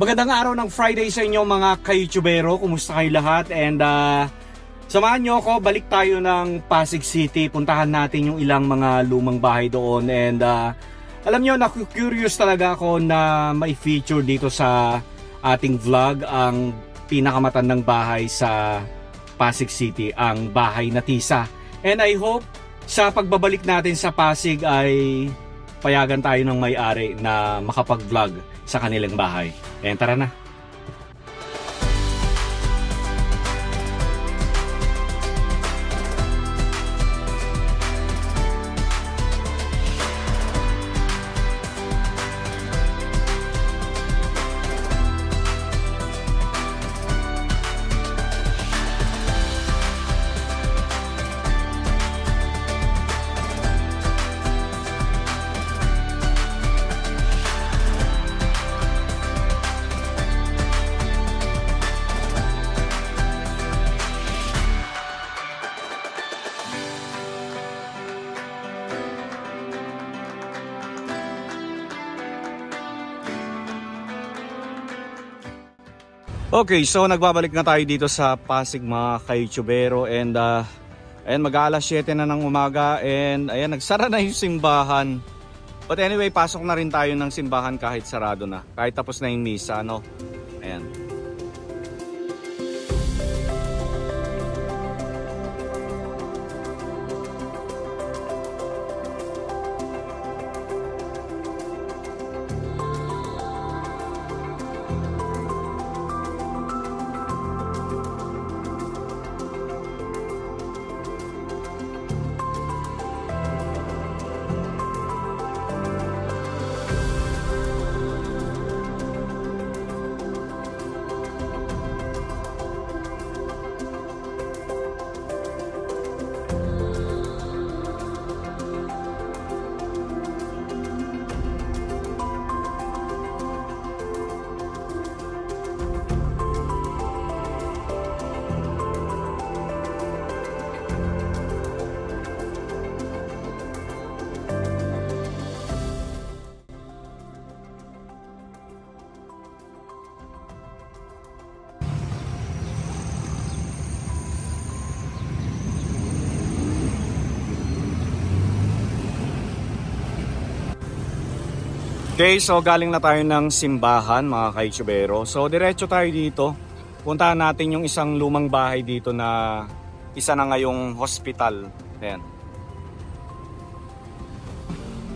Magandang araw ng Friday sa inyo mga ka-YouTubero. Kumusta kayo lahat? And samahan nyo ako, balik tayo ng Pasig City. Puntahan natin yung ilang mga lumang bahay doon. And alam nyo, na-curious talaga ako na may feature dito sa ating vlog ang pinakamatandang bahay sa Pasig City, ang Bahay na Tisa. And I hope sa pagbabalik natin sa Pasig ay payagan tayo ng may-ari na makapag-vlog sa kanilang bahay. Ayan, tara na. Okay, so nagbabalik na tayo dito sa Pasig mga ka-YouTubero. And ayan, mag-aalas 7 na ng umaga. And ayan, nagsara na yung simbahan. But anyway, pasok na rin tayo ng simbahan kahit sarado na. Kahit tapos na yung misa, no? Ayan. Okay, so galing na tayo ng simbahan mga ka-YouTubero. So diretso tayo dito. Puntahan natin yung isang lumang bahay dito na isa na ngayong hospital. Ayan.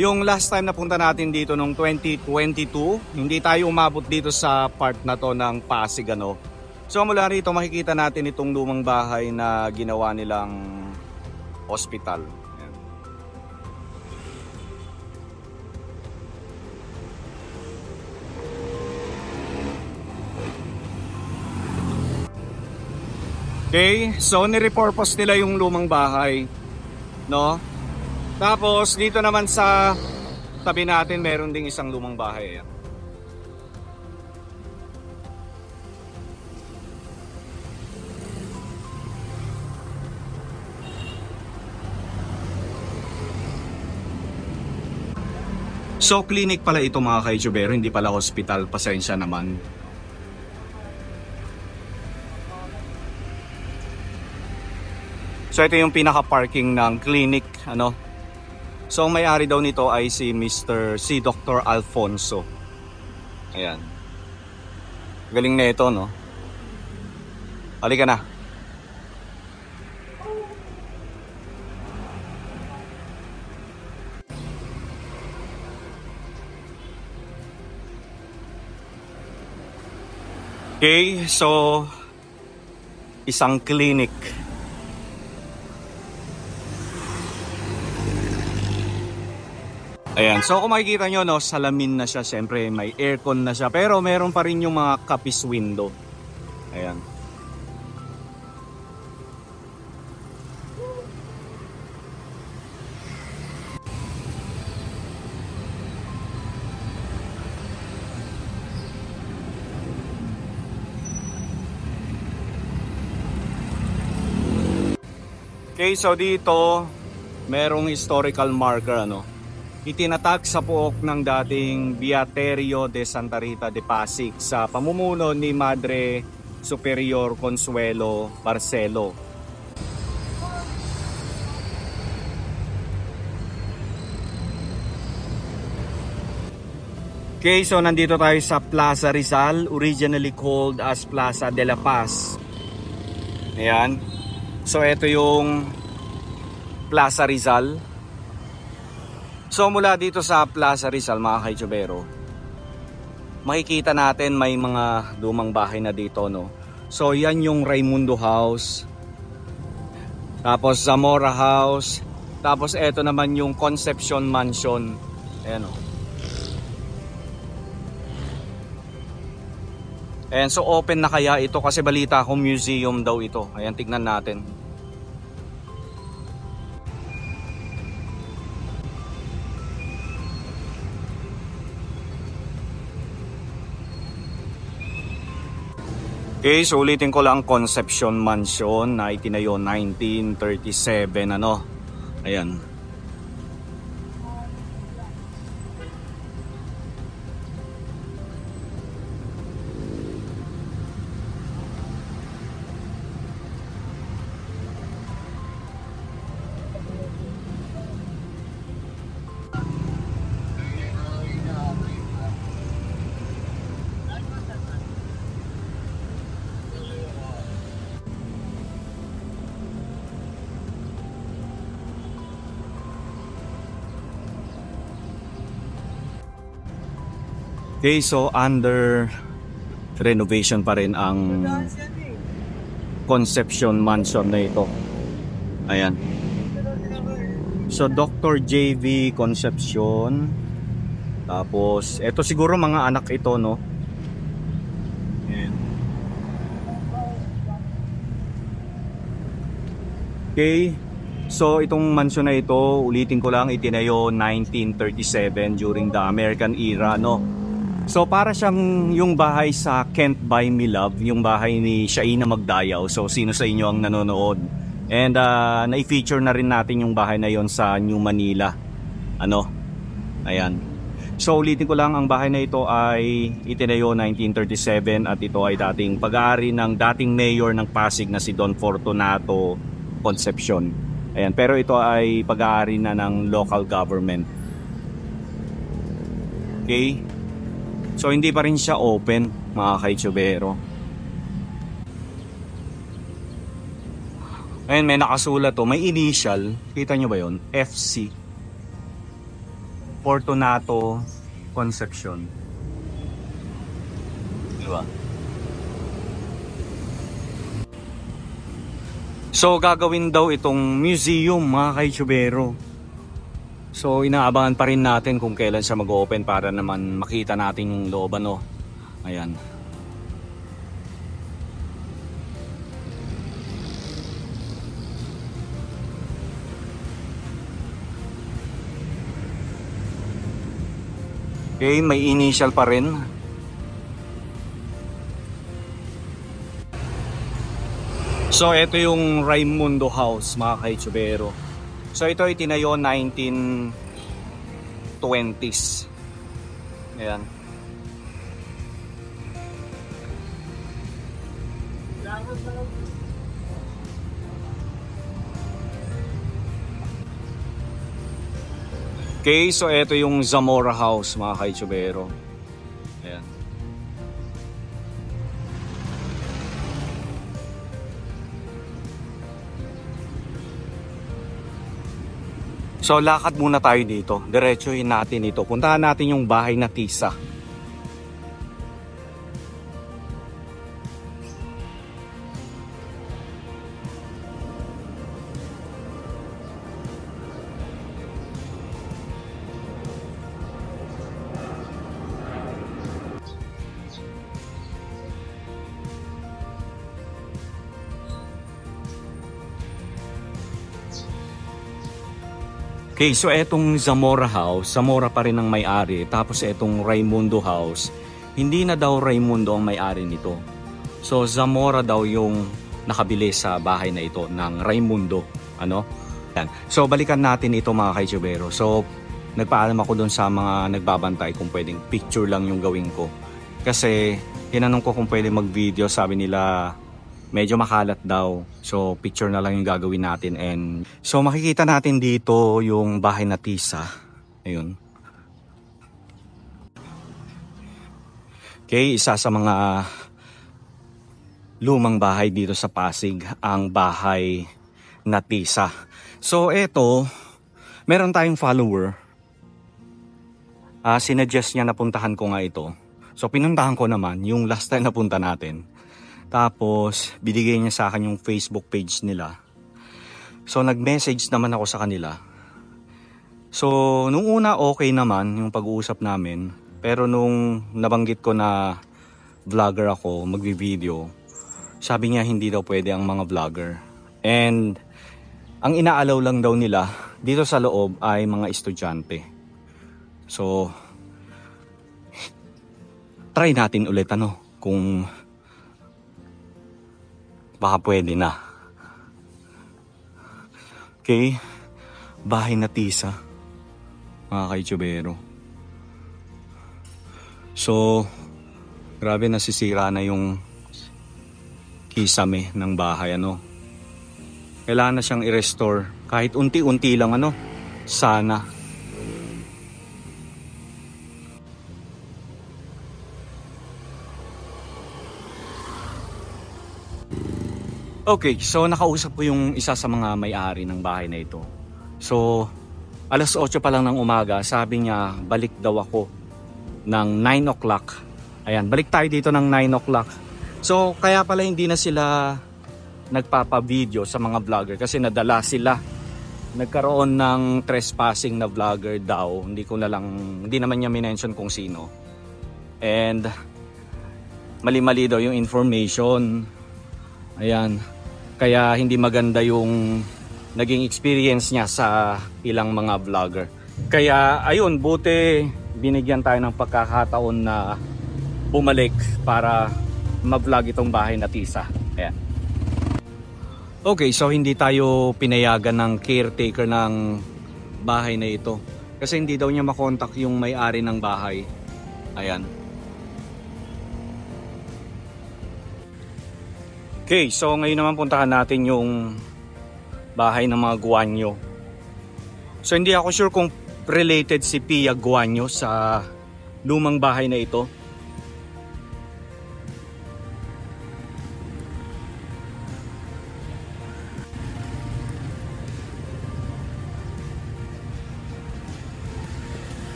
Yung last time na punta natin dito nung 2022, hindi tayo umabot dito sa part na to ng Pasig, ano. So mula rito makikita natin itong lumang bahay na ginawa nilang hospital. Okay, so nirepurpose nila yung lumang bahay, no? Tapos dito naman sa tabi natin meron ding isang lumang bahay. Ayan. So clinic pala ito mga ka-YouTubero, hindi pala hospital, pasensya naman. So ito yung pinaka-parking ng clinic, ano. So ang may-ari daw nito ay si Dr. Alfonso. Ayan. Galing na ito, no. Halika na. Okay, so isang clinic. Ayan, so kung makikita nyo, no, salamin na siya. Siyempre may aircon na siya, pero meron pa rin yung mga kapis window. Ayan. Okay, so dito merong historical marker, ano. itinatag sa pook ng dating Beaterio de Santa Rita de Pasig sa pamumuno ni Madre Superior Consuelo Barcelo. Okay, so nandito tayo sa Plaza Rizal, originally called as Plaza de la Paz. Ayan. So ito yung Plaza Rizal. So mula dito sa Plaza Rizal, mga ka-youtubero, makikita natin may mga lumang bahay na dito, no? So yan yung Raimundo House, tapos Zamora House, tapos ito naman yung Concepcion Mansion. Ayan, o. And so open na kaya ito kasi balita ko museum daw ito. Ayan, tignan natin. Okay, so ulitin ko lang, Concepcion Mansion na itinayo 1937, ano. Ayan. Okay, so under renovation pa rin ang Concepcion Mansion na ito. Ayan. So Dr. JV Concepcion. Tapos ito siguro mga anak ito, no. Ayan. Okay. So itong mansion na ito, ulitin ko lang, itinayo 1937 during the American era, no. So para siyang yung bahay sa Can't Buy Me Love, yung bahay ni Shaina Magdayaw. So sino sa inyo ang nanonood? And na-feature na rin natin yung bahay na yon sa New Manila. Ano? Ayan. So ulitin ko lang, ang bahay na ito ay itinayo 1937 at ito ay dating pag-aari ng dating mayor ng Pasig na si Don Fortunato Concepcion. Ayan, pero ito ay pag-aari na ng local government. Okay? So hindi pa rin siya open, mga ka-youtubero. Ayun, may nakasulat to, may initial, kita nyo ba yun? FC Fortunato Concepcion. Diba? So gagawin daw itong museum, mga ka-youtubero. So inaabangan pa rin natin kung kailan siya mag-open para naman makita natin yung loob, ano. Ayan. Okay, may initial pa rin. So ito yung Raimundo House, mga ka-youtubero. So ito ay tinayo 1920s. Ayan. Okay, so ito yung Zamora House, mga ka-youtubero. Ayan. So lakad muna tayo dito. Diretsuhin natin ito. Puntahan natin yung bahay na Tisa. Okay, so etong Zamora House, Zamora pa rin ang may-ari. Tapos etong Raimundo House, hindi na daw Raimundo ang may-ari nito. So Zamora daw yung nakabili sa bahay na ito ng Raimundo. Ano? Yan. So balikan natin ito, mga ka-youtubero. So nagpaalam ako doon sa mga nagbabantay kung pwedeng picture lang yung gawin ko. Kasi tinanong ko kung pwede mag-video, sabi nila medyo makalat daw. So picture na lang yung gagawin natin. And so makikita natin dito yung bahay na Tisa. Ayun. Okay, isa sa mga lumang bahay dito sa Pasig, ang bahay na Tisa. So eto, meron tayong follower. Sinuggest niya na puntahan ko nga ito. So pinuntahan ko naman yung last time na punta natin. Tapos binigay niya sa akin yung Facebook page nila. So nag-message naman ako sa kanila. So nung una okay naman yung pag-uusap namin. Pero nung nabanggit ko na vlogger ako, magvi-video, sabi niya hindi daw pwede ang mga vlogger. And ang inaalaw lang daw nila dito sa loob ay mga estudyante. So try natin ulit kung baka pwede na. Okay, bahay na Tisa, mga ka-YouTubero. So grabe, nasisira na yung kisame ng bahay. Kailangan na siyang i-restore kahit unti-unti lang sana. Okay, so nakausap ko yung isa sa mga may-ari ng bahay na ito. So alas 8 pa lang ng umaga, sabi niya balik daw ako ng 9 o'clock. Ayan, balik tayo dito ng 9 o'clock. So kaya pala hindi na sila nagpapa-video sa mga vlogger kasi nadala sila. Nagkaroon ng trespassing na vlogger daw. Hindi naman niya minention kung sino. And mali-mali daw yung information. Ayan. Kaya hindi maganda yung naging experience niya sa ilang mga vlogger. Kaya ayun, buti binigyan tayo ng pagkakataon na bumalik para ma-vlog itong bahay na Tisa. Ayan. Okay, so hindi tayo pinayagan ng caretaker ng bahay na ito. Kasi hindi daw niya makontak yung may-ari ng bahay. Ayan. Okay, so ngayon naman puntahan natin yung bahay ng mga Guanyo. So hindi ako sure kung related si Pia Guanyo sa lumang bahay na ito.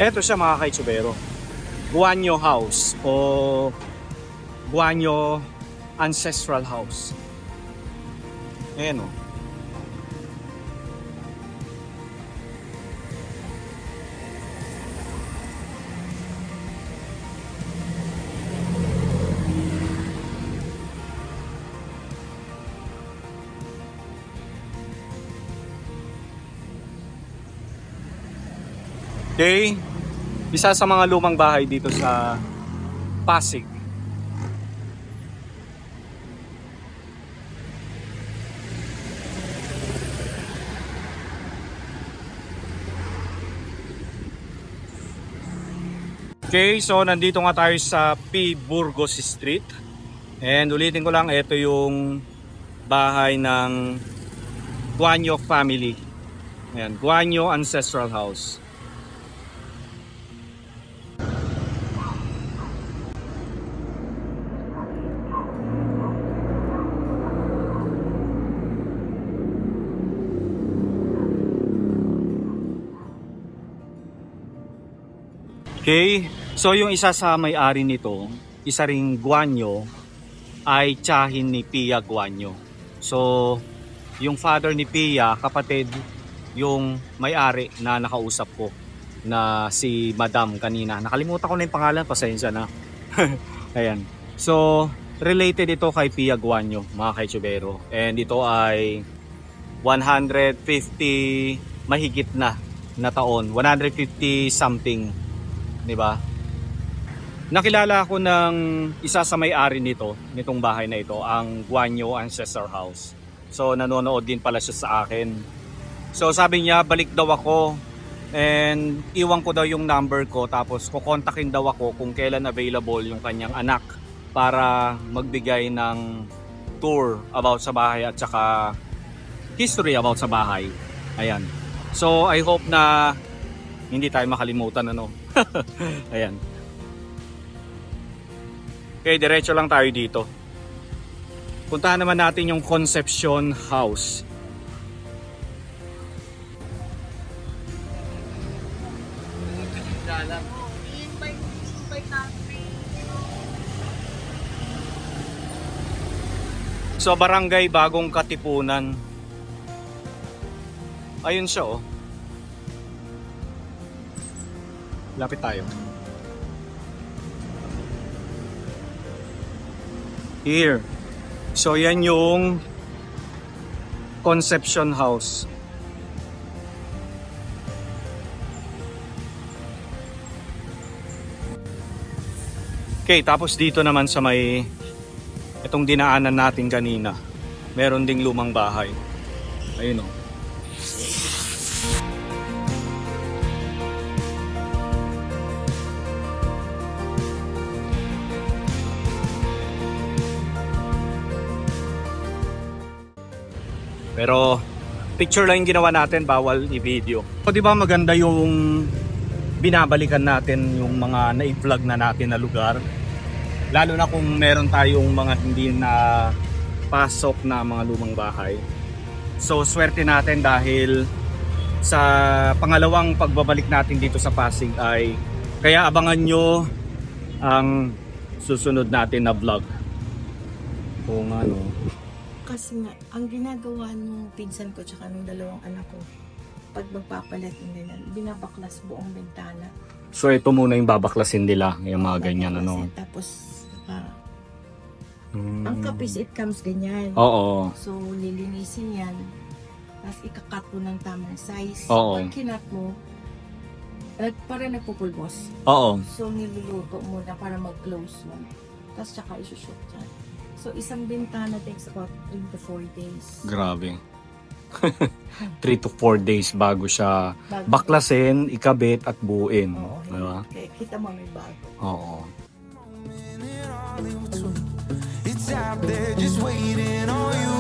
Eto siya, mga ka-YouTubero. Guanyo House o Guanyo Ancestral House. Ayan o. Okay. Isa sa mga lumang bahay dito sa Pasig. Okay, so nandito nga tayo sa P. Burgos Street. And ulitin ko lang, ito yung bahay ng Guanyo family. Ayan, Guanyo Ancestral House. Okay, so yung isa sa may-ari nito, isa ring Guanyo, ay tiyahin ni Pia Guanyo. So, yung father ni Pia, kapatid, yung may-ari na nakausap ko, na si Madam kanina. Nakalimutan ko na yung pangalan, pasensya na. Ayan. So, related ito kay Pia Guanyo, mga ka-YouTubero. And ito ay 150 mahigit na taon, 150 something. Diba? Nakilala ko ng isa sa may-ari nitong bahay na ito, ang Guanyo Ancestor House. So nanonood din pala siya sa akin. So sabi niya balik daw ako and iwan ko daw yung number ko, tapos kukontakin daw ako kung kailan available yung kanyang anak para magbigay ng tour about sa bahay at saka history about sa bahay. Ayan. So I hope na hindi tayo makalimutan ano. Ayan. Okay, diretso lang tayo dito. Puntahan naman natin yung Concepcion House. So barangay Bagong Katipunan. Ayun siya oh. Lapit tayo. Here. So yan yung Concepcion House. Okay, tapos dito naman sa may itong dinaanan natin kanina, meron ding lumang bahay. Ayun oh. Pero picture lang yung ginawa natin, bawal i-video. So, di ba maganda yung binabalikan natin yung mga na-vlog na natin na lugar. Lalo na kung meron tayong mga hindi na pasok na mga lumang bahay. So swerte natin dahil sa pangalawang pagbabalik natin dito sa Pasig ay kaya abangan nyo ang susunod natin na vlog. Kung ano. Kasi nga, ang ginagawa ng pinsan ko tsaka ng dalawang anak ko, pag magpapalit ng ganyan, binabaklas buong bintana. So ito muna yung babaklasin nila, yung mga ganyan ano. Tapos, ang kapis it comes ganyan. Oo. So, lilinisin yan. Tapos ikakat mo ng tamang size. Oo. Pag kinat mo, para nagpupulbos. Oo. So, niluluto muna para mag-close mo. Tapos tsaka isushoot yan. So, isang bintana takes about 3 to 4 days. Grabe. 3 to 4 days bago siya baklasin, ikabit at buuin. Oo. Diba? Okay, kita mo may bago. Oo. It's out there just waiting on you.